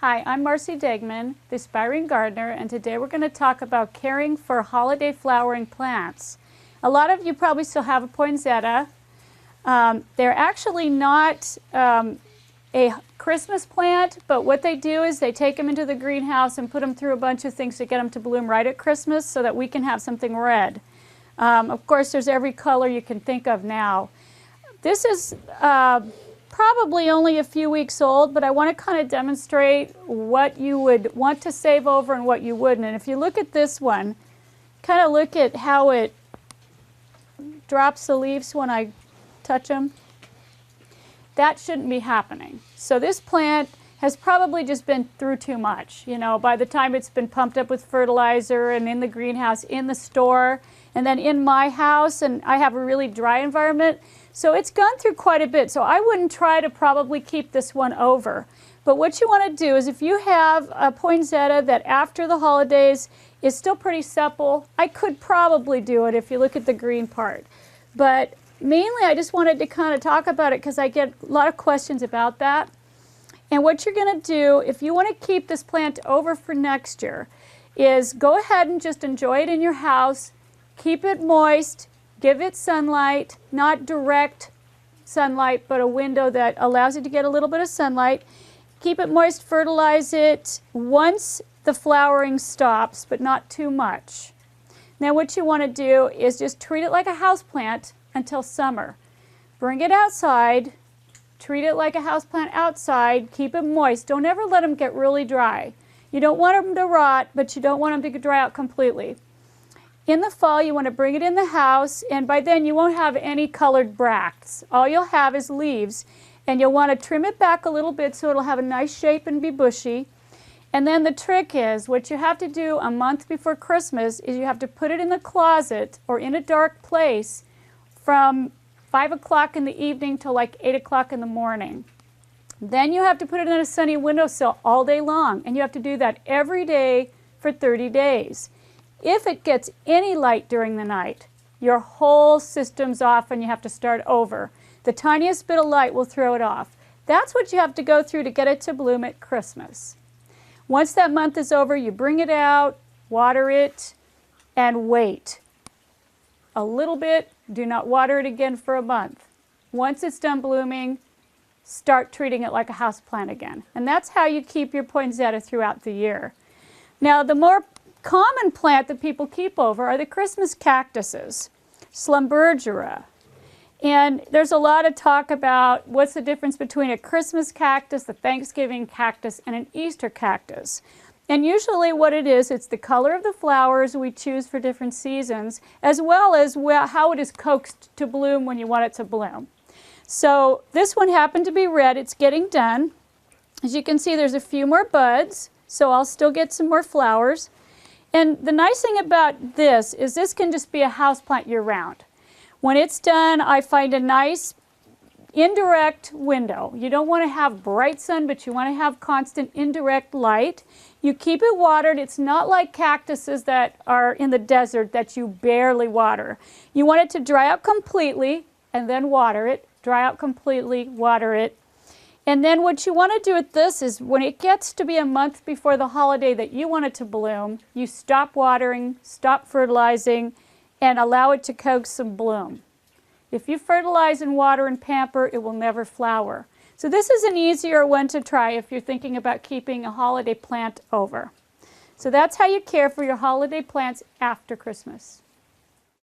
Hi, I'm Marcy Degman, the Aspiring Gardener, and today we're going to talk about caring for holiday flowering plants. A lot of you probably still have a poinsettia. They're actually not a Christmas plant, but what they do is they take them into the greenhouse and put them through a bunch of things to get them to bloom right at Christmas so that we can have something red. Of course, there's every color you can think of now. This is probably only a few weeks old, but I want to kind of demonstrate what you would want to save over and what you wouldn't. And if you look at this one, kind of look at how it drops the leaves when I touch them. That shouldn't be happening. So this plant has probably just been through too much. You know, by the time it's been pumped up with fertilizer and in the greenhouse, in the store, and then in my house, and I have a really dry environment. So it's gone through quite a bit. So I wouldn't try to probably keep this one over. But what you want to do is if you have a poinsettia that after the holidays is still pretty supple, I could probably do it if you look at the green part. But mainly I just wanted to kind of talk about it because I get a lot of questions about that. And what you're going to do if you want to keep this plant over for next year is go ahead and just enjoy it in your house, keep it moist, give it sunlight, not direct sunlight, but a window that allows it to get a little bit of sunlight. Keep it moist, fertilize it once the flowering stops, but not too much. Now what you want to do is just treat it like a houseplant until summer. Bring it outside, treat it like a houseplant outside, keep it moist. Don't ever let them get really dry. You don't want them to rot, but you don't want them to dry out completely. In the fall, you want to bring it in the house, and by then you won't have any colored bracts. All you'll have is leaves, and you'll want to trim it back a little bit so it'll have a nice shape and be bushy. And then the trick is, what you have to do a month before Christmas is you have to put it in the closet or in a dark place from 5 o'clock in the evening till like 8 o'clock in the morning. Then you have to put it in a sunny windowsill all day long, and you have to do that every day for 30 days. If it gets any light during the night, your whole system's off and you have to start over. The tiniest bit of light will throw it off. That's what you have to go through to get it to bloom at Christmas. Once that month is over, you bring it out, water it, and wait a little bit. Do not water it again for a month. Once it's done blooming, start treating it like a houseplant again. And that's how you keep your poinsettia throughout the year. Now, the more common plant that people keep over are the Christmas cactuses, Slumbergera. And there's a lot of talk about what's the difference between a Christmas cactus, a Thanksgiving cactus, and an Easter cactus. And usually what it is, it's the color of the flowers we choose for different seasons, as well as how it is coaxed to bloom when you want it to bloom. So this one happened to be red. It's getting done. As you can see, there's a few more buds, so I'll still get some more flowers. And the nice thing about this is this can just be a houseplant year-round. When it's done, I find a nice indirect window. You don't want to have bright sun, but you want to have constant indirect light. You keep it watered. It's not like cactuses that are in the desert that you barely water. You want it to dry out completely and then water it. Dry out completely, water it. And then what you want to do with this is when it gets to be a month before the holiday that you want it to bloom, you stop watering, stop fertilizing, and allow it to coax some bloom. If you fertilize and water and pamper, it will never flower. So this is an easier one to try if you're thinking about keeping a holiday plant over. So that's how you care for your holiday plants after Christmas.